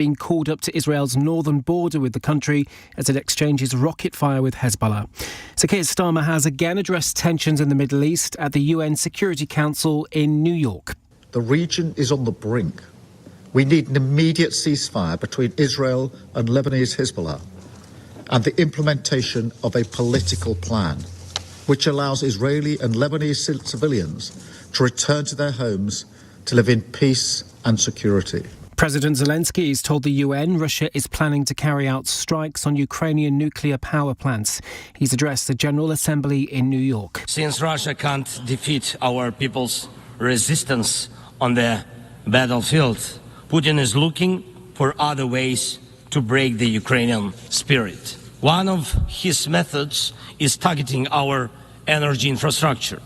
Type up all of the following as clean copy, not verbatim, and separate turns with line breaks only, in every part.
being called up to Israel's northern border with the country as it exchanges rocket fire with Hezbollah. So Keir Starmer has again addressed tensions in the Middle East at the UN Security Council in New York.
The region is on the brink. We need an immediate ceasefire between Israel and Lebanese Hezbollah and the implementation of a political plan which allows Israeli and Lebanese civilians to return to their homes to live in peace and security.
President Zelensky has told the UN Russia is planning to carry out strikes on Ukrainian nuclear power plants. He's addressed the General Assembly in New York.
Since Russia can't defeat our people's resistance on the battlefield, Putin is looking for other ways to break the Ukrainian spirit. One of his methods is targeting our energy infrastructure.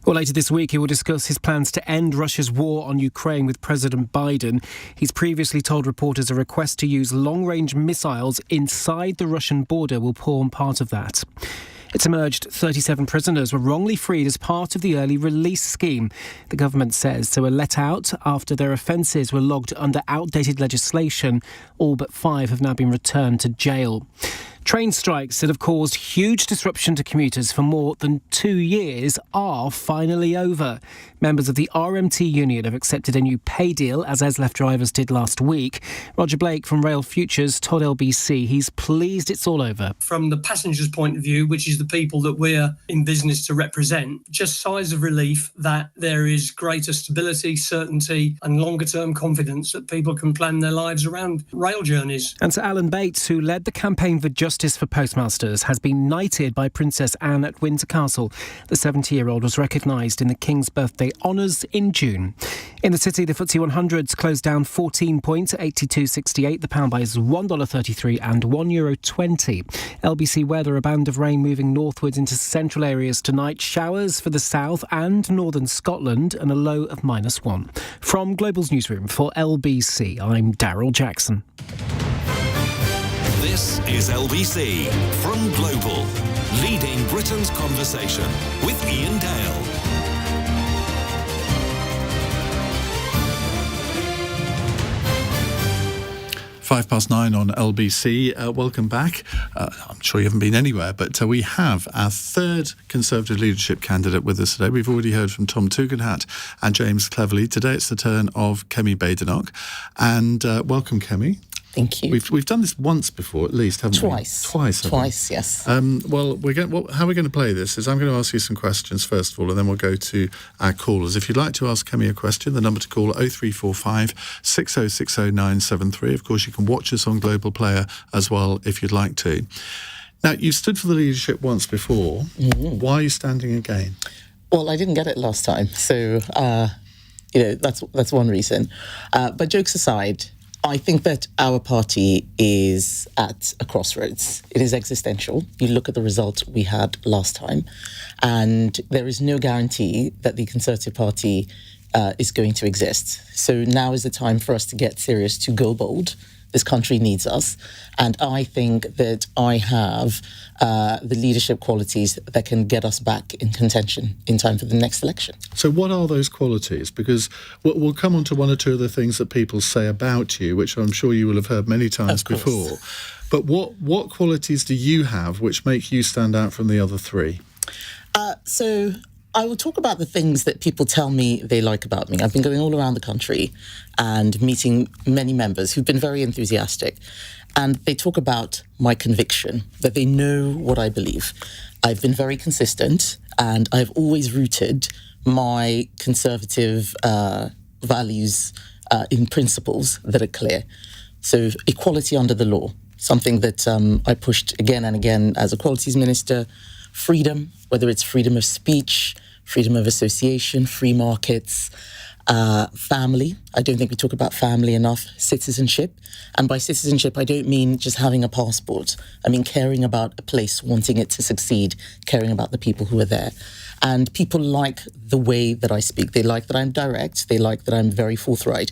Well, later this week, he will discuss his plans to end Russia's war on Ukraine with President Biden. He's previously told reporters a request to use long-range missiles inside the Russian border will form part of that. It's emerged 37 prisoners were wrongly freed as part of the early release scheme. The government says they were let out after their offences were logged under outdated legislation. All but 5 have now been returned to jail. Train strikes that have caused huge disruption to commuters for more than 2 years are finally over. Members of the RMT union have accepted a new pay deal, as ESLEF drivers did last week. Roger Blake from Rail Futures told LBC he's pleased it's all over.
From the passenger's point of view, which is the people that we're in business to represent, just sighs of relief that there is greater stability, certainty and longer-term confidence that people can plan their lives around rail journeys.
And Sir Alan Bates, who led the campaign for Justice for Postmasters, has been knighted by Princess Anne at Windsor Castle. The 70-year-old was recognised in the King's birthday honours in June. In the city, the FTSE 100s closed down 14 points at 82.68. The pound buys $1.33 and €1.20. LBC weather, a band of rain moving northwards into central areas tonight. Showers for the south and northern Scotland and a low of -1. From Global's newsroom for LBC, I'm Daryl Jackson.
This is LBC from Global, leading Britain's conversation with Iain Dale.
9:05 on LBC. Welcome back. I'm sure you haven't been anywhere, but we have our third Conservative leadership candidate with us today. We've already heard from Tom Tugendhat and James Cleverly. Today it's the turn of Kemi Badenoch. And welcome, Kemi.
Thank you.
We've done this once before, at least, haven't we?
Twice, yes.
Well, how we're going to play this is I'm going to ask you some questions first of all, and then we'll go to our callers. If you'd like to ask Kemi a question, the number to call 0345 6060 973. Of course, you can watch us on Global Player as well if you'd like to. Now, you stood for the leadership once before. Mm-hmm. Why are you standing again?
Well, I didn't get it last time, so that's one reason. But jokes aside, I think that our party is at a crossroads. It is existential. You look at the result we had last time, and there is no guarantee that the Conservative Party is going to exist. So now is the time for us to get serious, to go bold. This country needs us. And I think that I have the leadership qualities that can get us back in contention in time for the next election.
So what are those qualities? Because we'll come on to one or two of the things that people say about you, which I'm sure you will have heard many times before. But what qualities do you have which make you stand out from the other three?
So I will talk about the things that people tell me they like about me. I've been going all around the country and meeting many members who've been very enthusiastic. And they talk about my conviction, that they know what I believe. I've been very consistent, and I've always rooted my conservative values in principles that are clear. So equality under the law, something that I pushed again and again as Equalities Minister. Freedom, whether it's freedom of speech, freedom of association, free markets, family. I don't think we talk about family enough. Citizenship. And by citizenship, I don't mean just having a passport. I mean caring about a place, wanting it to succeed, caring about the people who are there. And people like the way that I speak. They like that I'm direct. They like that I'm very forthright.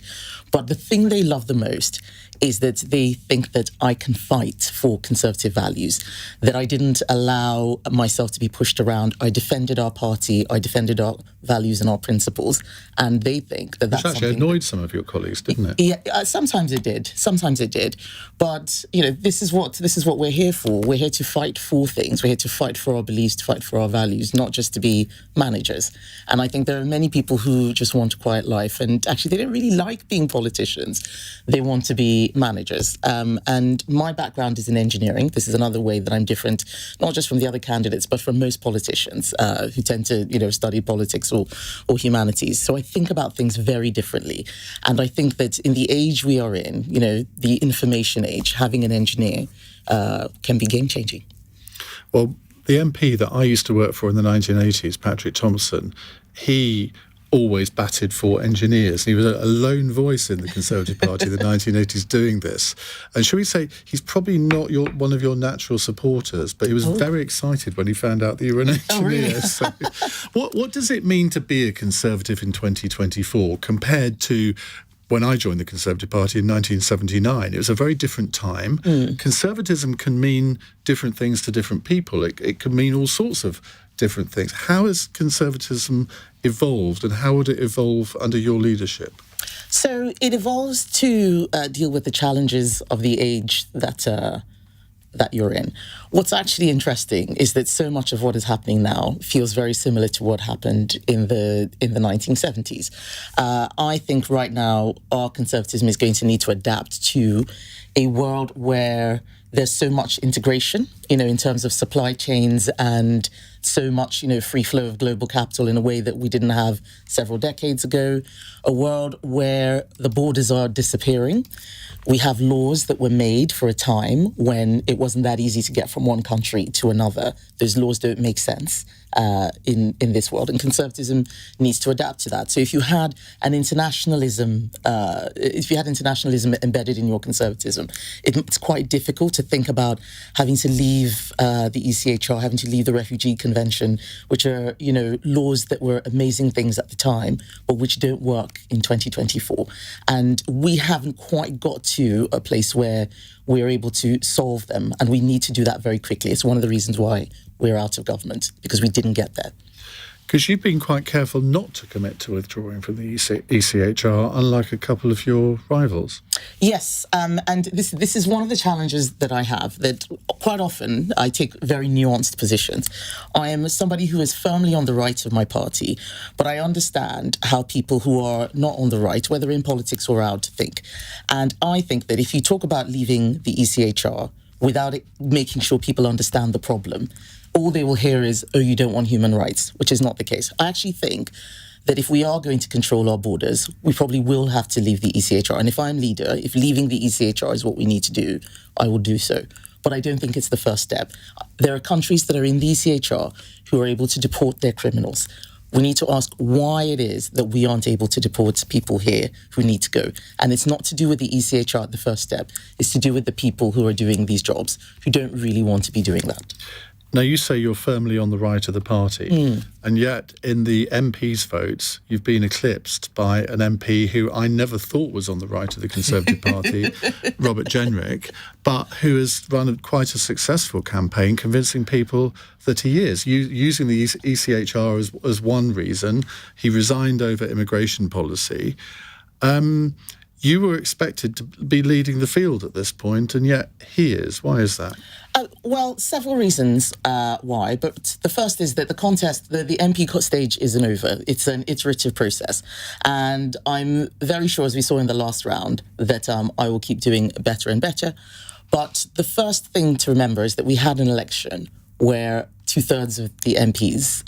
But the thing they love the most is that they think that I can fight for conservative values, that I didn't allow myself to be pushed around. I defended our party, I defended our values and our principles, and they think that that's
Which actually
something
annoyed some of your colleagues, didn't it?
Yeah, sometimes it did. But this is what we're here for. We're here to fight for things. We're here to fight for our beliefs, to fight for our values, not just to be managers. And I think there are many people who just want a quiet life, and actually they don't really like being politicians. They want to be managers. And my background is in engineering. This is another way that I'm different, not just from the other candidates, but from most politicians who tend to study politics or humanities. So I think about things very differently. And I think that in the age we are in, the information age, having an engineer can be game-changing.
Well, the MP that I used to work for in the 1980s, Patrick Thompson, he always batted for engineers. He was a lone voice in the Conservative Party in the 1980s doing this. And shall we say, he's probably not one of your natural supporters, but he was very excited when he found out that you were an engineer.
Oh, really?
So, what does it mean to be a Conservative in 2024 compared to when I joined the Conservative Party in 1979? It was a very different time. Conservatism can mean different things to different people. It can mean all sorts of different things. How has conservatism evolved, and how would it evolve under your leadership?
So it evolves to deal with the challenges of the age that you're in. What's actually interesting is that so much of what is happening now feels very similar to what happened in the 1970s. I think right now our conservatism is going to need to adapt to a world where there's so much integration, in terms of supply chains, and so much, free flow of global capital in a way that we didn't have several decades ago. A world where the borders are disappearing. We have laws that were made for a time when it wasn't that easy to get from one country to another. Those laws don't make sense in this world, and conservatism needs to adapt to that. So if you had an internationalism, embedded in your conservatism, it's quite difficult to think about having to leave the ECHR, having to leave the Refugee Convention, which are laws that were amazing things at the time, but which don't work in 2024. And we haven't quite got to a place where we're able to solve them, and we need to do that very quickly. It's one of the reasons why we're out of government, because we didn't get there.
Because you've been quite careful not to commit to withdrawing from the ECHR, unlike a couple of your rivals.
Yes, and this is one of the challenges that I have, that quite often I take very nuanced positions. I am somebody who is firmly on the right of my party, but I understand how people who are not on the right, whether in politics or out, think. And I think that if you talk about leaving the ECHR without making sure people understand the problem, all they will hear is, oh, you don't want human rights, which is not the case. I actually think that if we are going to control our borders, we probably will have to leave the ECHR. And if I'm leader, if leaving the ECHR is what we need to do, I will do so. But I don't think it's the first step. There are countries that are in the ECHR who are able to deport their criminals. We need to ask why it is that we aren't able to deport people here who need to go. And it's not to do with the ECHR at the first step. It's to do with the people who are doing these jobs, who don't really want to be doing that.
Now, you say you're firmly on the right of the party, and yet in the MP's votes, you've been eclipsed by an MP who I never thought was on the right of the Conservative Party, Robert Jenrick, but who has run quite a successful campaign convincing people that he is, using the ECHR as one reason. He resigned over immigration policy. You were expected to be leading the field at this point, and yet he is. Why is that?
Well, several reasons why, but the first is that the contest, the MP stage isn't over. It's an iterative process. And I'm very sure, as we saw in the last round, that I will keep doing better and better. But the first thing to remember is that we had an election where 2/3 of the MPs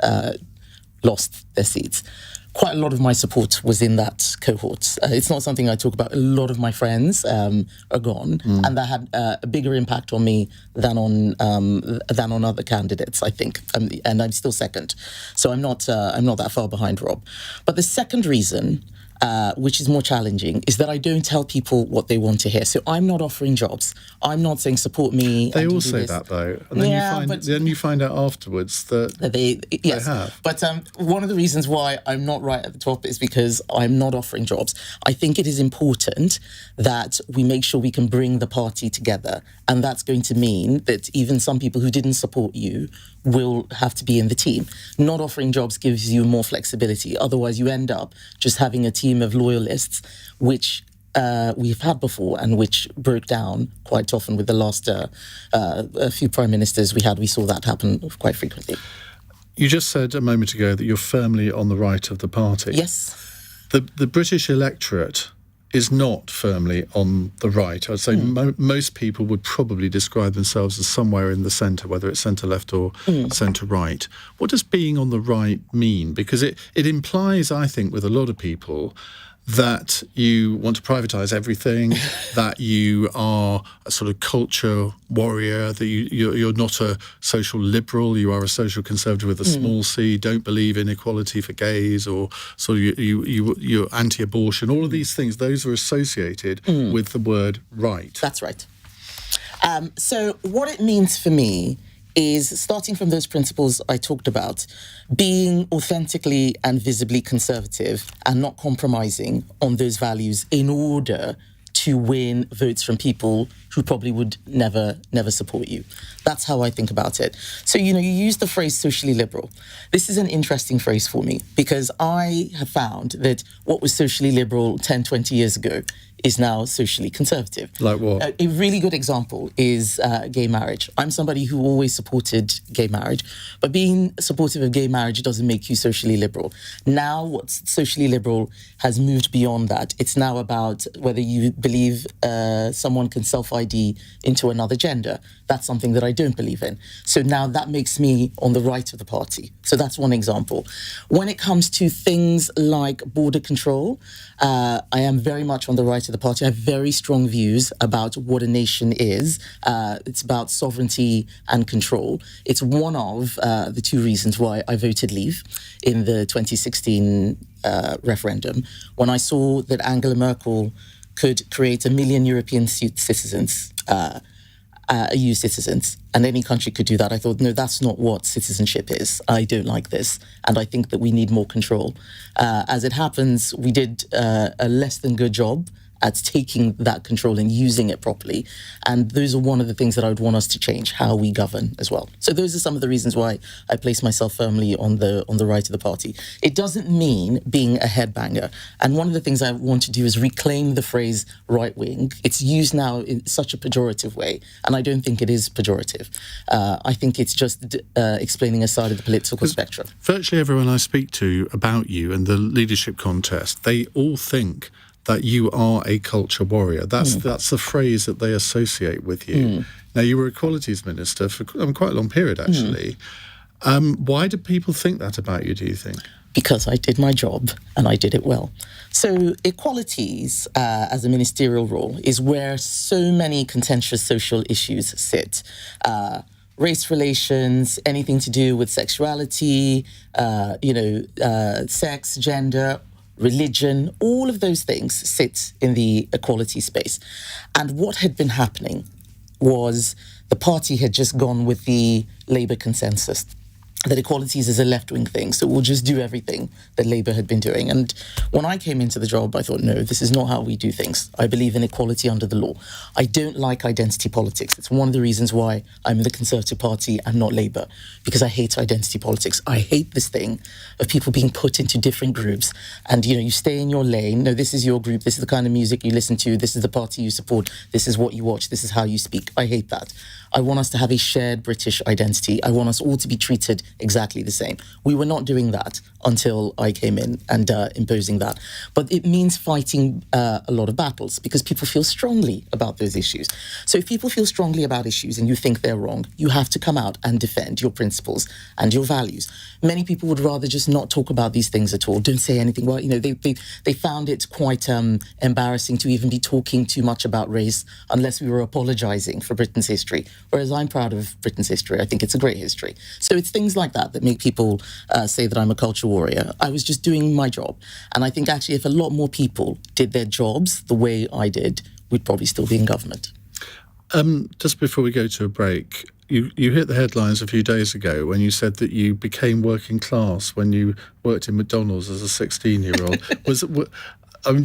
lost their seats. Quite a lot of my support was in that cohort. It's not something I talk about. A lot of my friends are gone, and that had a bigger impact on me than on other candidates, I think. And I'm still second, so I'm not that far behind Rob. But the second reason which is more challenging, is that I don't tell people what they want to hear. So I'm not offering jobs. I'm not saying support me.
They all
do
say
this.
that though, and then you find out afterwards that
they
have.
But one of the reasons why I'm not right at the top is because I'm not offering jobs. I think it is important that we make sure we can bring the party together, and that's going to mean that even some people who didn't support you will have to be in the team. Not offering jobs gives you more flexibility. Otherwise, you end up just having a team of loyalists, which we've had before and which broke down quite often with the last a few prime ministers we had. We saw that happen quite frequently.
You just said a moment ago that you're firmly on the right of the party.
Yes.
The British electorate is not firmly on the right. I'd say most people would probably describe themselves as somewhere in the centre, whether it's centre-left or centre-right. What does being on the right mean? Because it implies, I think, with a lot of people, that you want to privatise everything, that you are a sort of culture warrior, that you're not a social liberal, you are a social conservative with a small c, don't believe in equality for gays, or sort of you're anti-abortion. All of these things, those are associated with the word right.
That's right. So what it means for me is, starting from those principles I talked about, being authentically and visibly conservative and not compromising on those values in order to win votes from people who probably would never support you. That's how I think about it. So, you use the phrase socially liberal. This is an interesting phrase for me because I have found that what was socially liberal 10, 20 years ago is now socially conservative.
Like what?
A really good example is gay marriage. I'm somebody who always supported gay marriage, but being supportive of gay marriage doesn't make you socially liberal. Now what's socially liberal has moved beyond that. It's now about whether you believe someone can self-ID into another gender. That's something that I don't believe in. So now that makes me on the right of the party. So that's one example. When it comes to things like border control, I am very much on the right of the party. I have very strong views about what a nation is. It's about sovereignty and control. It's one of the two reasons why I voted Leave in the 2016 referendum, when I saw that Angela Merkel could create 1 million European citizens, EU citizens, and any country could do that. I thought, no, that's not what citizenship is. I don't like this, and I think that we need more control. As it happens, we did a less than good job at taking that control and using it properly. And those are one of the things that I would want us to change, how we govern as well. So those are some of the reasons why I place myself firmly on the right of the party. It doesn't mean being a headbanger. And one of the things I want to do is reclaim the phrase right wing. It's used now in such a pejorative way, and I don't think it is pejorative. I think it's just explaining a side of the political spectrum.
Virtually everyone I speak to about you and the leadership contest, they all think that you are a culture warrior. That's the phrase that they associate with you. Now, you were Equalities Minister for quite a long period, actually. Why do people think that about you, do you think?
Because I did my job and I did it well. So equalities as a ministerial role is where so many contentious social issues sit. Race relations, anything to do with sexuality, sex, gender, religion, all of those things sit in the equality space. And what had been happening was the party had just gone with the Labour consensus that equalities is a left-wing thing, so we'll just do everything that Labour had been doing. And when I came into the job, I thought, no, this is not how we do things. I believe in equality under the law. I don't like identity politics. It's one of the reasons why I'm in the Conservative Party and not Labour, because I hate identity politics. I hate this thing of people being put into different groups and, you stay in your lane. No, this is your group. This is the kind of music you listen to. This is the party you support. This is what you watch. This is how you speak. I hate that. I want us to have a shared British identity. I want us all to be treated exactly the same. We were not doing that until I came in and imposing that. But it means fighting a lot of battles because people feel strongly about those issues. So if people feel strongly about issues and you think they're wrong, you have to come out and defend your principles and your values. Many people would rather just not talk about these things at all. Don't say anything. Well, they found it quite embarrassing to even be talking too much about race unless we were apologising for Britain's history. Whereas I'm proud of Britain's history. I think it's a great history. So it's things like like that make people say that I'm a culture warrior. I was just doing my job. And I think actually if a lot more people did their jobs the way I did, we'd probably still be in government.
Just before we go to a break, you hit the headlines a few days ago when you said that you became working class when you worked in McDonald's as a 16-year-old.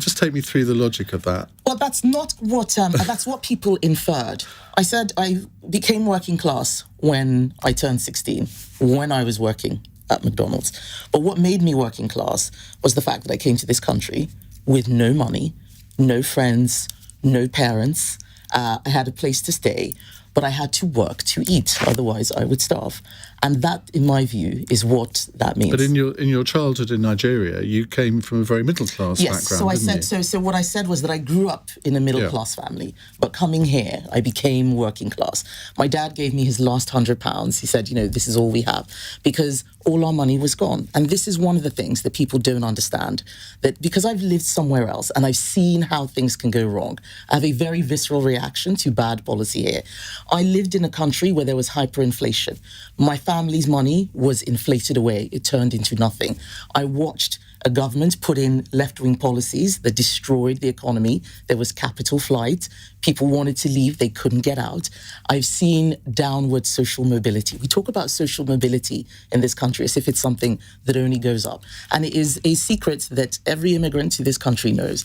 Just take me through the logic of that.
Well, that's not what, that's what people inferred. I said I became working class when I turned 16, when I was working at McDonald's. But what made me working class was the fact that I came to this country with no money, no friends, no parents. I had a place to stay, but I had to work to eat. Otherwise, I would starve. And that, in my view, is what that means.
But in your childhood in Nigeria, you came from a very middle-class background,
so I
didn't
said,
you?
So what I said was that I grew up in a middle-class family, but coming here, I became working class. My dad gave me his last £100. He said, this is all we have, because all our money was gone. And this is one of the things that people don't understand, that because I've lived somewhere else and I've seen how things can go wrong, I have a very visceral reaction to bad policy here. I lived in a country where there was hyperinflation. My family's money was inflated away. It turned into nothing. I watched a government put in left-wing policies that destroyed the economy. There was capital flight. People wanted to leave. They couldn't get out. I've seen downward social mobility. We talk about social mobility in this country as if it's something that only goes up. And it is a secret that every immigrant to this country knows,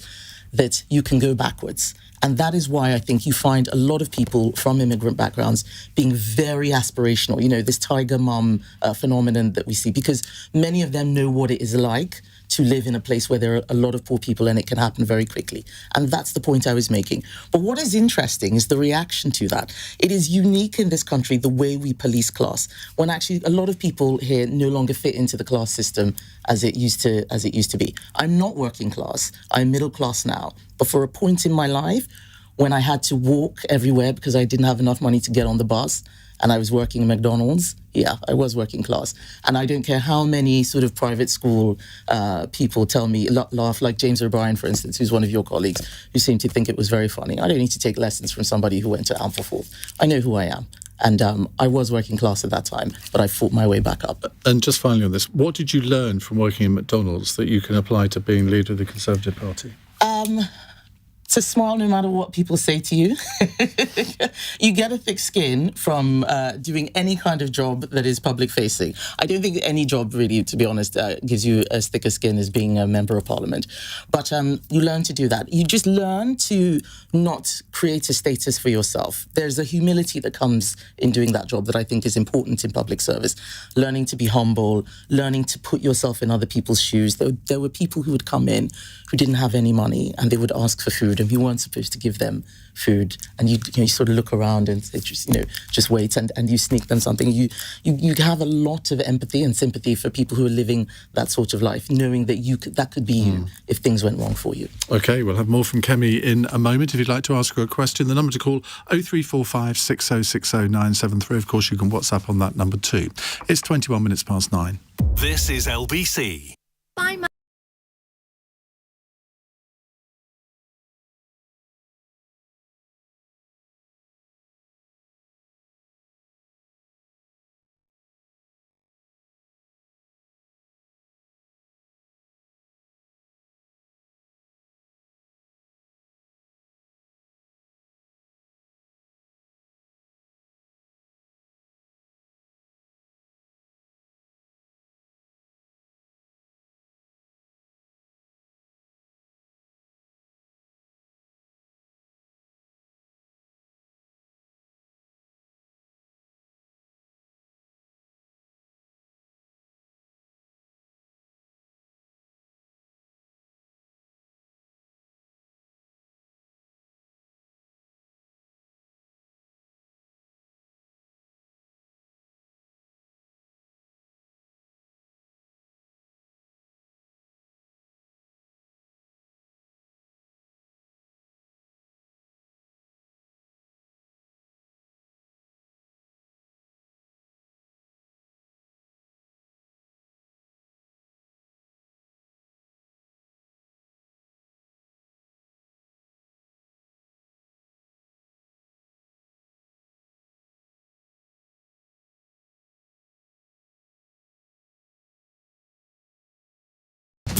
that you can go backwards. And that is why I think you find a lot of people from immigrant backgrounds being very aspirational, this tiger mum phenomenon that we see, because many of them know what it is like to live in a place where there are a lot of poor people, and it can happen very quickly. And that's the point I was making. But what is interesting is the reaction to that. It is unique in this country, the way we police class, when actually a lot of people here no longer fit into the class system as it used to be. I'm not working class. I'm middle class now. But for a point in my life, when I had to walk everywhere because I didn't have enough money to get on the bus, and I was working in McDonald's, yeah, I was working class. And I don't care how many sort of private school people tell me, laugh, like James O'Brien, for instance, who's one of your colleagues, who seemed to think it was very funny. I don't need to take lessons from somebody who went to Ampleforth. I know who I am. And I was working class at that time, but I fought my way back up.
And just finally on this, what did you learn from working in McDonald's that you can apply to being leader of the Conservative Party?
To smile no matter what people say to you. You get a thick skin from doing any kind of job that is public facing. I don't think any job really, to be honest, gives you as thick a skin as being a member of parliament. But you learn to do that. You just learn to not create a status for yourself. There's a humility that comes in doing that job that I think is important in public service. Learning to be humble, learning to put yourself in other people's shoes. There were people who would come in who didn't have any money, and they would ask for food, and you weren't supposed to give them food, and you sort of look around and say, just wait, and you sneak them something. You have a lot of empathy and sympathy for people who are living that sort of life, knowing that that could be you if things went wrong for you.
Okay, we'll have more from Kemi in a moment. If you'd like to ask her a question, the number to call 0345 6060 973. Of course, you can WhatsApp on that number too. It's 21 minutes past 9.
This is LBC.
Bye,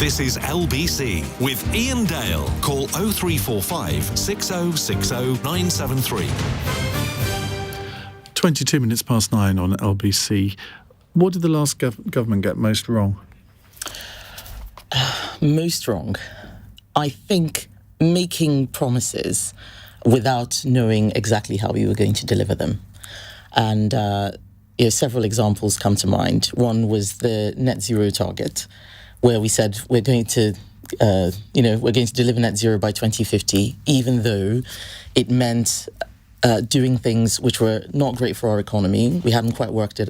This is LBC with Iain Dale. Call 0345 6060 973.
22 minutes past 9 on LBC. What did the last government get most wrong?
Most wrong? I think making promises without knowing exactly how we were going to deliver them. And several examples come to mind. One was the net zero target, where we said we're going to deliver net zero by 2050, even though it meant doing things which were not great for our economy. We hadn't quite worked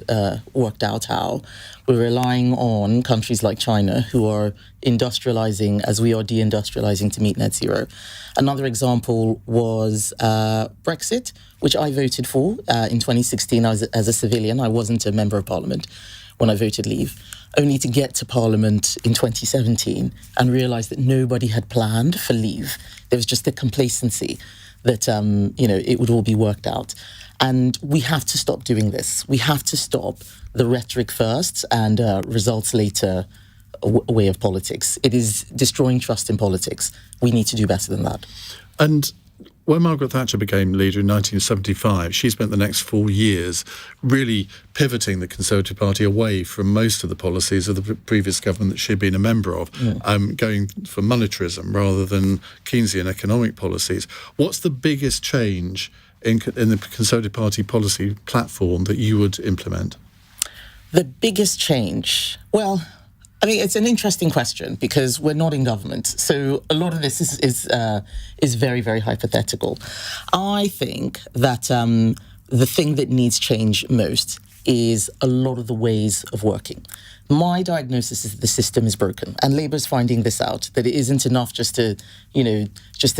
out how. We're relying on countries like China, who are industrializing as we are deindustrializing to meet net zero. Another example was Brexit, which I voted for in 2016 as a civilian. I wasn't a member of parliament when I voted leave, only to get to parliament in 2017 and realize that nobody had planned for leave. There was just a complacency that, it would all be worked out. And we have to stop doing this. We have to stop the rhetoric first and results later way of politics. It is destroying trust in politics. We need to do better than that.
And when Margaret Thatcher became leader in 1975, she spent the next 4 years really pivoting the Conservative Party away from most of the policies of the previous government that she'd been a member of, going for monetarism rather than Keynesian economic policies. What's the biggest change in the Conservative Party policy platform that you would implement?
The biggest change? Well, I mean, it's an interesting question because we're not in government. So a lot of this is very, very hypothetical. I think that the thing that needs change most is a lot of the ways of working. My diagnosis is that the system is broken, and Labour's finding this out, that it isn't enough just to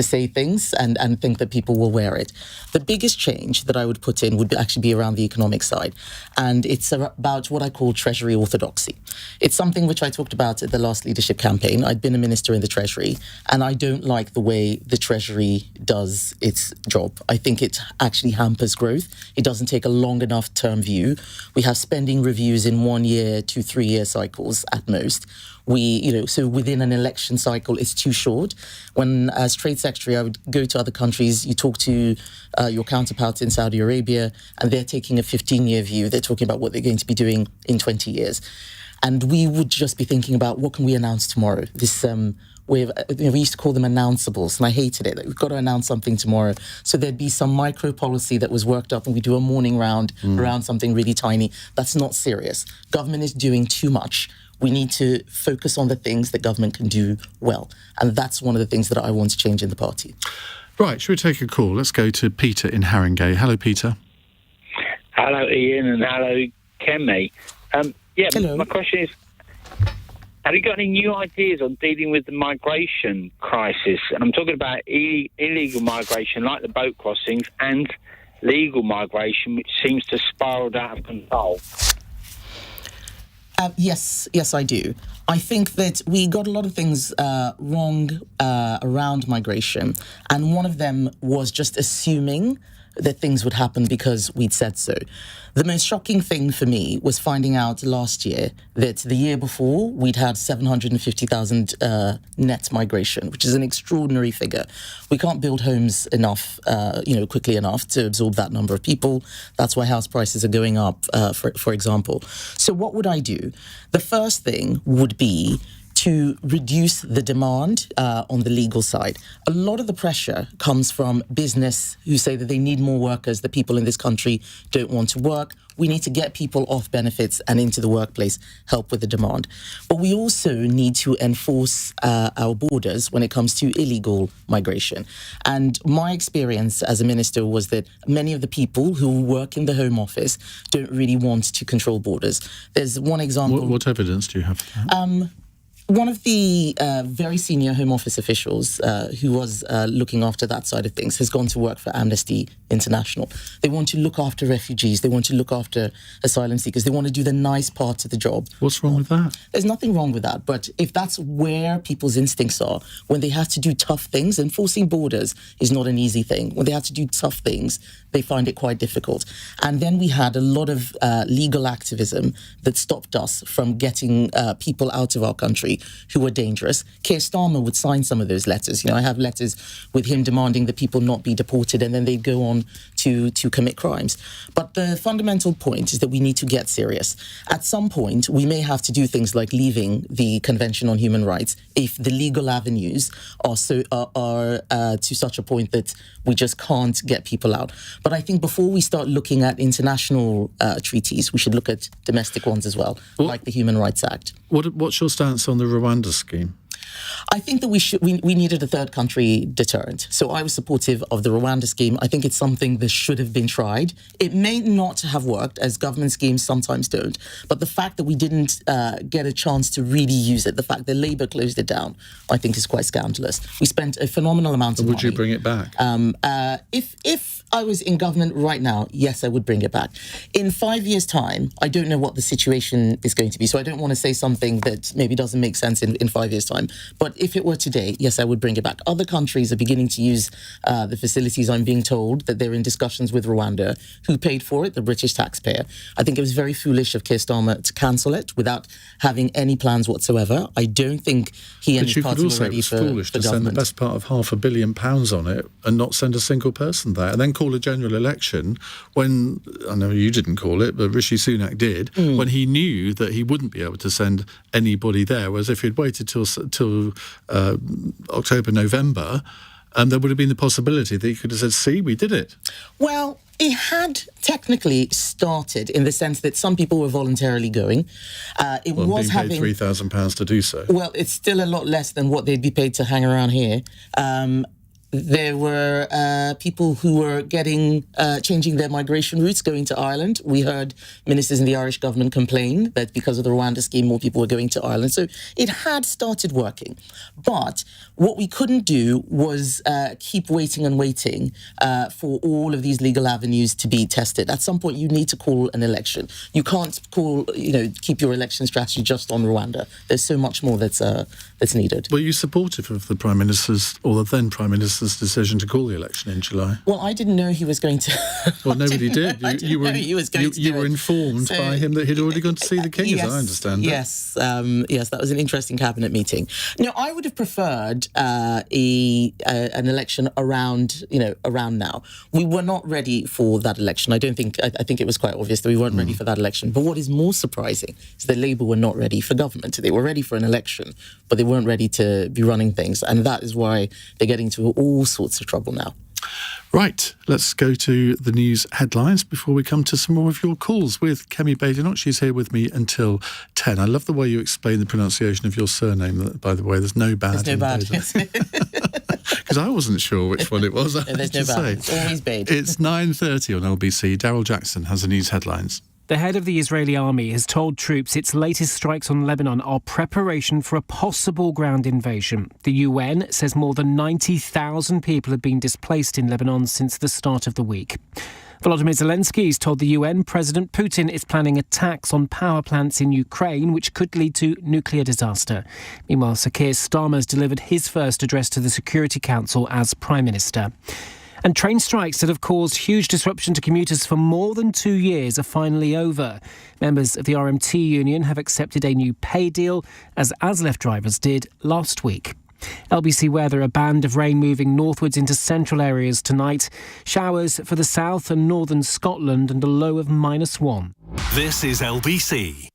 say things and think that people will wear it. The biggest change that I would put in would actually be around the economic side, and it's about what I call Treasury orthodoxy. It's something which I talked about at the last leadership campaign. I'd been a minister in the Treasury, and I don't like the way the Treasury does its job. I think it actually hampers growth. It doesn't take a long enough term view. We have spending reviews in 1 year to 3 year cycles at most. So within an election cycle, it's too short. When, as Trade Secretary, I would go to other countries, you talk to your counterparts in Saudi Arabia, and they're taking a 15-year view. They're talking about what they're going to be doing in 20 years. And we would just be thinking about what can we announce tomorrow? This way of, we used to call them announceables, and I hated it. We've got to announce something tomorrow. So there'd be some micro policy that was worked up, and we do a morning round around something really tiny. That's not serious. Government is doing too much. We need to focus on the things that government can do well. And that's one of the things that I want to change in the party.
Right, should we take a call? Let's go to Peter in Haringey. Hello, Peter.
Hello, Iain, and hello, Kemi.
Hello.
My question is, have you got any new ideas on dealing with the migration crisis? And I'm talking about illegal migration, like the boat crossings, and legal migration, which seems to spiral out of control.
Yes, I do. I think that we got a lot of things wrong around migration, and one of them was just assuming that things would happen because we'd said so. The most shocking thing for me was finding out last year that the year before we'd had 750,000 net migration, which is an extraordinary figure. We can't build homes enough, quickly enough to absorb that number of people. That's why house prices are going up, for example. So what would I do? The first thing would be to reduce the demand on the legal side. A lot of the pressure comes from business who say that they need more workers, that people in this country don't want to work. We need to get people off benefits and into the workplace, help with the demand. But we also need to enforce our borders when it comes to illegal migration. And my experience as a minister was that many of the people who work in the Home Office don't really want to control borders. There's one example.
What evidence do you have for that?
One of the very senior Home Office officials who was looking after that side of things has gone to work for Amnesty International. They want to look after refugees. They want to look after asylum seekers. They want to do the nice parts of the job.
What's wrong with that?
There's nothing wrong with that. But if that's where people's instincts are, when they have to do tough things, enforcing borders is not an easy thing. When they have to do tough things, they find it quite difficult. And then we had a lot of legal activism that stopped us from getting people out of our country country who are dangerous. Keir Starmer would sign some of those letters. I have letters with him demanding that people not be deported, and then they'd go on to commit crimes. But the fundamental point is that we need to get serious. At some point, we may have to do things like leaving the Convention on Human Rights if the legal avenues are to such a point that we just can't get people out. But I think before we start looking at international treaties, we should look at domestic ones as well, like the Human Rights Act.
What's your stance on the Rwanda scheme?
I think that we needed a third country deterrent. So I was supportive of the Rwanda scheme. I think it's something that should have been tried. It may not have worked, as government schemes sometimes don't. But the fact that we didn't get a chance to really use it, the fact that Labour closed it down, I think is quite scandalous. We spent a phenomenal amount of money.
Would you bring it back?
If I was in government right now, yes, I would bring it back. In 5 years' time, I don't know what the situation is going to be. So I don't want to say something that maybe doesn't make sense in 5 years' time. But if it were today, yes, I would bring it back. Other countries are beginning to use the facilities. I'm being told that they're in discussions with Rwanda. Who paid for it? The British taxpayer. I think it was very foolish of Keir Starmer to cancel it without having any plans whatsoever. I don't think he and his party were ready for
foolish to
government.
spend the best part of £500 million on it and not send a single person there, and then call a general election when, I know you didn't call it, but Rishi Sunak did, when he knew that he wouldn't be able to send anybody there. Whereas if he'd waited till October, November, there would have been the possibility that he could have said, see, we did it.
Well, it had technically started in the sense that some people were voluntarily going. It was
being paid £3,000 to do so.
Well, it's still a lot less than what they'd be paid to hang around here. There were people who were changing their migration routes, going to Ireland. We heard ministers in the Irish government complain that because of the Rwanda scheme, more people were going to Ireland. So it had started working. But what we couldn't do was keep waiting and waiting for all of these legal avenues to be tested. At some point, you need to call an election. You can't keep your election strategy just on Rwanda. There's so much more that's needed.
Were you supportive of the Prime Minister's, or the then Prime Minister's, decision to call the election in July?
Well, I didn't know he was going to.
Well, nobody did. You were informed by him that he'd already gone to see the King,
yes,
as I understand it.
Yes, that was an interesting cabinet meeting. No, I would have preferred an election around now. We were not ready for that election. I think it was quite obvious that we weren't ready for that election. But what is more surprising is that Labour were not ready for government. They were ready for an election, but they weren't ready to be running things. And that is why they're getting into all sorts of trouble now.
Right, let's go to the news headlines before we come to some more of your calls with Kemi Badenoch. She's here with me until 10. I love the way you explain the pronunciation of your surname, by the way. There's no bad.
There's no bad.
Because I wasn't sure which one it was.
There's no bad. It's always Bade.
It's 9:30 on LBC. Daryl Jackson has the news headlines.
The head of the Israeli army has told troops its latest strikes on Lebanon are preparation for a possible ground invasion. The UN says more than 90,000 people have been displaced in Lebanon since the start of the week. Volodymyr Zelensky has told the UN President Putin is planning attacks on power plants in Ukraine, which could lead to nuclear disaster. Meanwhile, Sir Keir Starmer has delivered his first address to the Security Council as Prime Minister. And train strikes that have caused huge disruption to commuters for more than 2 years are finally over. Members of the RMT union have accepted a new pay deal, as ASLEF drivers did last week. LBC weather, a band of rain moving northwards into central areas tonight. Showers for the south and northern Scotland and a low of -1.
This is LBC.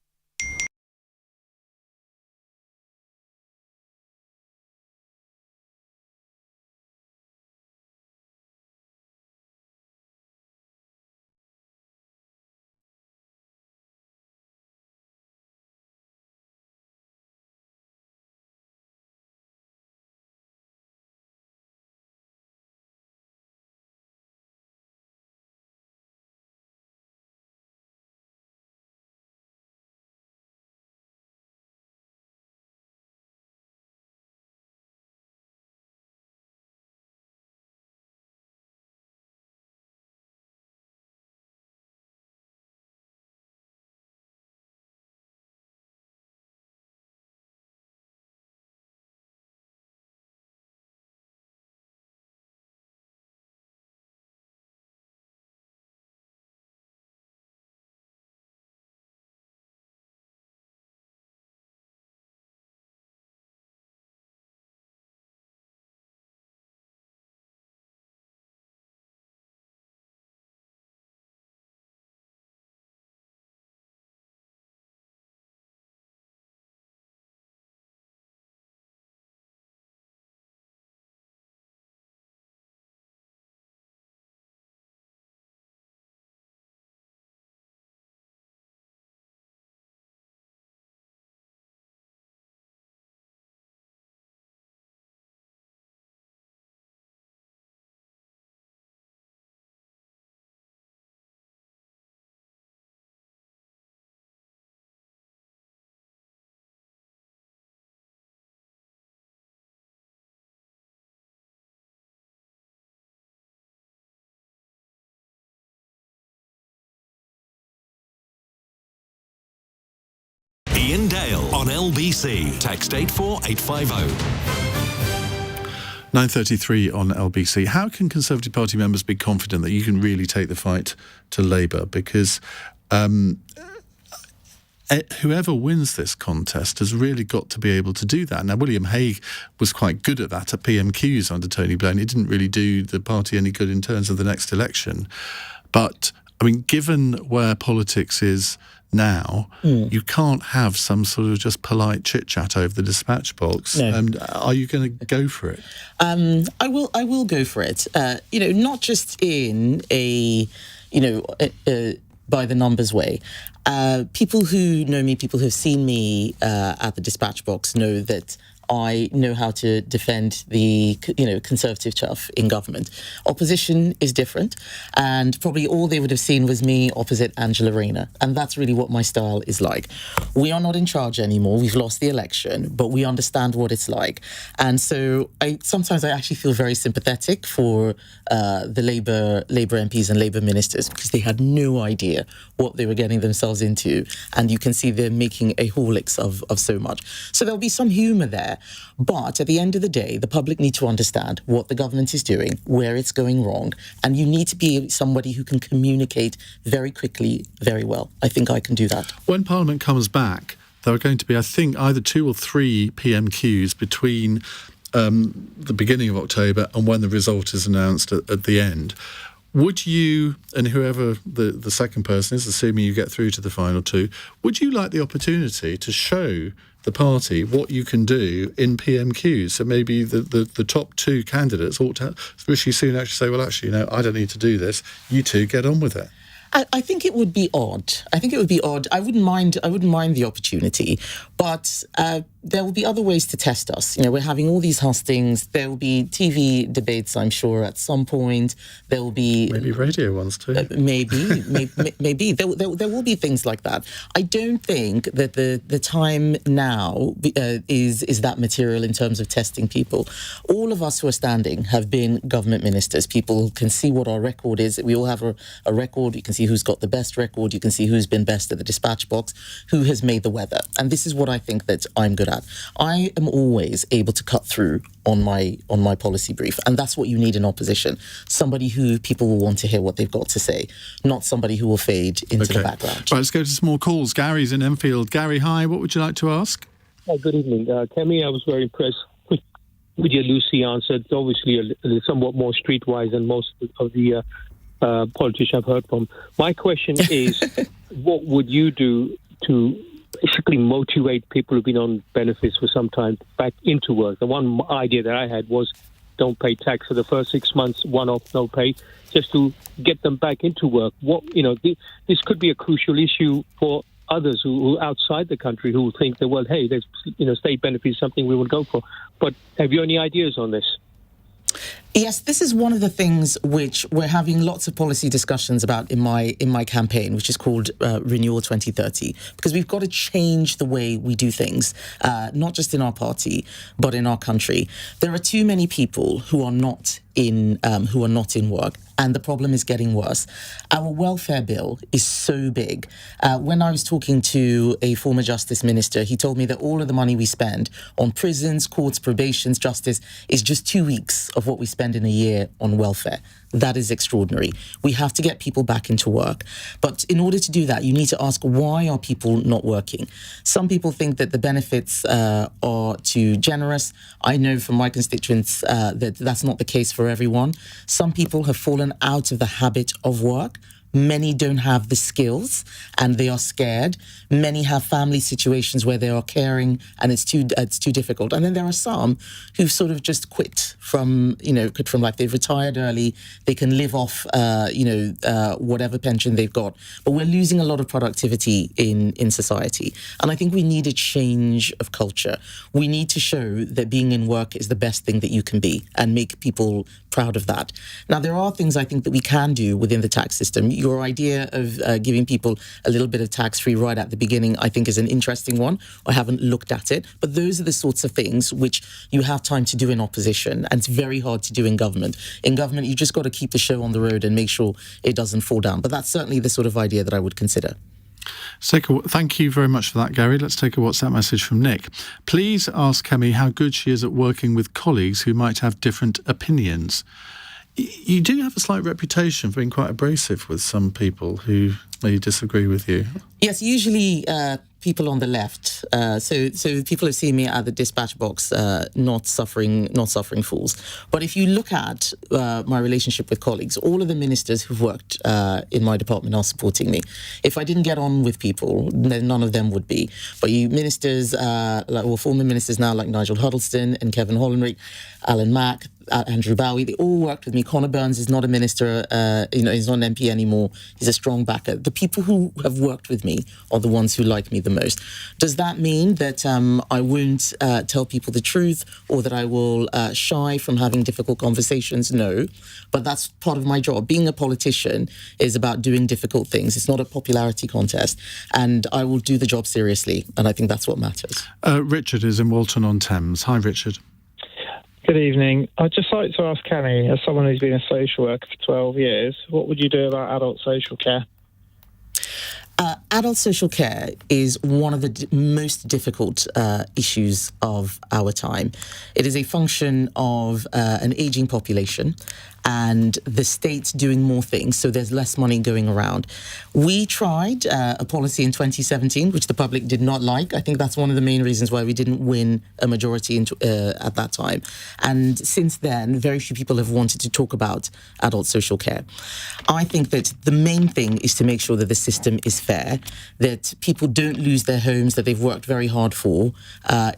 Iain Dale on LBC. Text 84850.
9:33 on LBC. How can Conservative Party members be confident that you can really take the fight to Labour? Because whoever wins this contest has really got to be able to do that. Now, William Hague was quite good at that at PMQs under Tony Blair, and it didn't really do the party any good in terms of the next election. But, I mean, given where politics is now, you can't have some sort of just polite chit-chat over the dispatch box.
No.
Are you going to go for it?
I will go for it. Not just in a, by the numbers way. People who know me, people who have seen me at the dispatch box know that I know how to defend the, Conservative chuff in government. Opposition is different, and probably all they would have seen was me opposite Angela Rayner, and that's really what my style is like. We are not in charge anymore. We've lost the election, but we understand what it's like, and so sometimes I actually feel very sympathetic for the Labour MPs and Labour ministers, because they had no idea what they were getting themselves into, and you can see they're making a horlicks of so much. So there'll be some humour there. But at the end of the day, the public need to understand what the government is doing, where it's going wrong, and you need to be somebody who can communicate very quickly, very well. I think I can do that.
When Parliament comes back, there are going to be, I think, either 2 or 3 PMQs between the beginning of October and when the result is announced at the end. Would you, and whoever the second person is, assuming you get through to the final 2, would you like the opportunity to show the party what you can do in PMQs? So maybe the top 2 candidates ought to, Rishi Sunak, actually say, well, actually, I don't need to do this. You two get on with it.
I think it would be odd. I wouldn't mind the opportunity, but there will be other ways to test us. We're having all these hustings. There will be TV debates, I'm sure, at some point. There will be
maybe radio ones too.
Maybe there will be things like that. I don't think that the time now is that material in terms of testing people. All of us who are standing have been government ministers. People can see what our record is. We all have a record. You can see who's got the best record. You can see who's been best at the dispatch box, who has made the weather. And this is what I think that I'm good at. I am always able to cut through on my policy brief, and that's what you need in opposition. Somebody who people will want to hear what they've got to say, not somebody who will fade into the background.
Right, let's go to some more calls. Gary's in Enfield. Gary, hi. What would you like to ask?
Good evening. Kemi, I was very impressed with your Lucy answer. It's obviously somewhat more streetwise than most of the politicians I've heard from. My question is, what would you do to basically motivate people who've been on benefits for some time back into work? The one idea that I had was don't pay tax for the first 6 months, one-off, no pay, just to get them back into work. This could be a crucial issue for others who outside the country who think that, well, hey, there's state benefits is something we would go for. But have you any ideas on this?
Yes, this is one of the things which we're having lots of policy discussions about in my campaign, which is called Renewal 2030, because we've got to change the way we do things, not just in our party, but in our country. There are too many people who are not in work, and the problem is getting worse. Our welfare bill is so big. When I was talking to a former justice minister, he told me that all of the money we spend on prisons, courts, probations, justice is just 2 weeks of what we spend in a year on welfare. That is extraordinary. We have to get people back into work. But in order to do that, you need to ask, why are people not working? Some people think that the benefits are too generous. I know from my constituents that that's not the case for everyone. Some people have fallen out of the habit of work. Many don't have the skills and they are scared. Many have family situations where they are caring and it's too difficult. And then there are some who've sort of just quit from life. They've retired early. They can live off, whatever pension they've got. But we're losing a lot of productivity in society. And I think we need a change of culture. We need to show that being in work is the best thing that you can be and make people proud of that. Now, there are things I think that we can do within the tax system. Your idea of giving people a little bit of tax-free right at the beginning, I think, is an interesting one. I haven't looked at it. But those are the sorts of things which you have time to do in opposition, and it's very hard to do in government. In government, you just got to keep the show on the road and make sure it doesn't fall down. But that's certainly the sort of idea that I would consider.
Thank you very much for that, Gary. Let's take a WhatsApp message from Nick. Please ask Kemi how good she is at working with colleagues who might have different opinions. You do have a slight reputation for being quite abrasive with some people who may disagree with you.
Yes, usually people on the left. So people have seen me at the dispatch box, not suffering fools. But if you look at my relationship with colleagues, all of the ministers who've worked in my department are supporting me. If I didn't get on with people, then none of them would be. But you ministers, former ministers now like Nigel Huddleston and Kevin Hollenrich, Alan Mack, Andrew Bowie, they all worked with me. Conor Burns is not a minister, he's not an MP anymore. He's a strong backer. The people who have worked with me are the ones who like me the most. Does that mean that I won't tell people the truth or that I will shy from having difficult conversations? No, but that's part of my job. Being a politician is about doing difficult things. It's not a popularity contest, and I will do the job seriously, and I think that's what matters.
Richard is in Walton-on-Thames. Hi, Richard.
Good evening. I'd just like to ask Kemi, as someone who's been a social worker for 12 years, what would you do about adult social care?
Adult social care is one of the most difficult issues of our time. It is a function of an ageing population and the state doing more things, so there's less money going around. We tried a policy in 2017, which the public did not like. I think that's one of the main reasons why we didn't win a majority at that time. And since then, very few people have wanted to talk about adult social care. I think that the main thing is to make sure that the system is fair, that people don't lose their homes that they've worked very hard for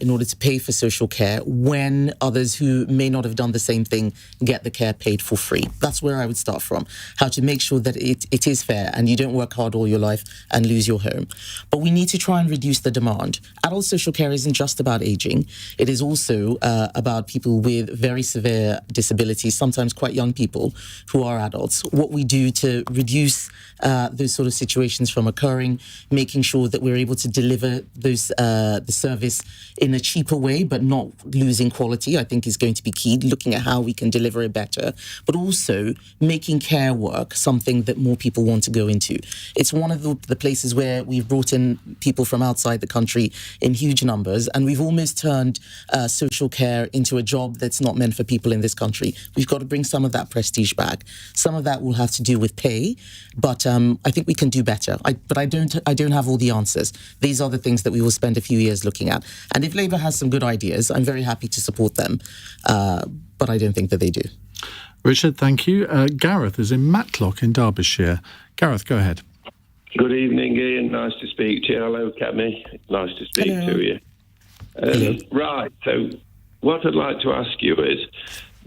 in order to pay for social care, when others who may not have done the same thing get the care paid for free. That's where I would start from. How to make sure that it is fair and you don't work hard all your life and lose your home. But we need to try and reduce the demand. Adult social care isn't just about aging. It is also about people with very severe disabilities, sometimes quite young people who are adults. What we do to reduce those sort of situations from occurring, making sure that we're able to deliver the service in a cheaper way, but not losing quality, I think is going to be key, looking at how we can deliver it better, but also making care work something that more people want to go into. It's one of the places where we've brought in people from outside the country in huge numbers, and we've almost turned social care into a job that's not meant for people in this country. We've got to bring some of that prestige back. Some of that will have to do with pay, but I think we can do better. But I don't have all the answers. These are the things that we will spend a few years looking at. And if Labour has some good ideas, I'm very happy to support them. But I don't think that they do.
Richard, thank you. Gareth is in Matlock in Derbyshire. Gareth, go ahead.
Good evening, Ian. Nice to speak to you. Hello, Kemi. Nice to speak to you. Right, so what I'd like to ask you is,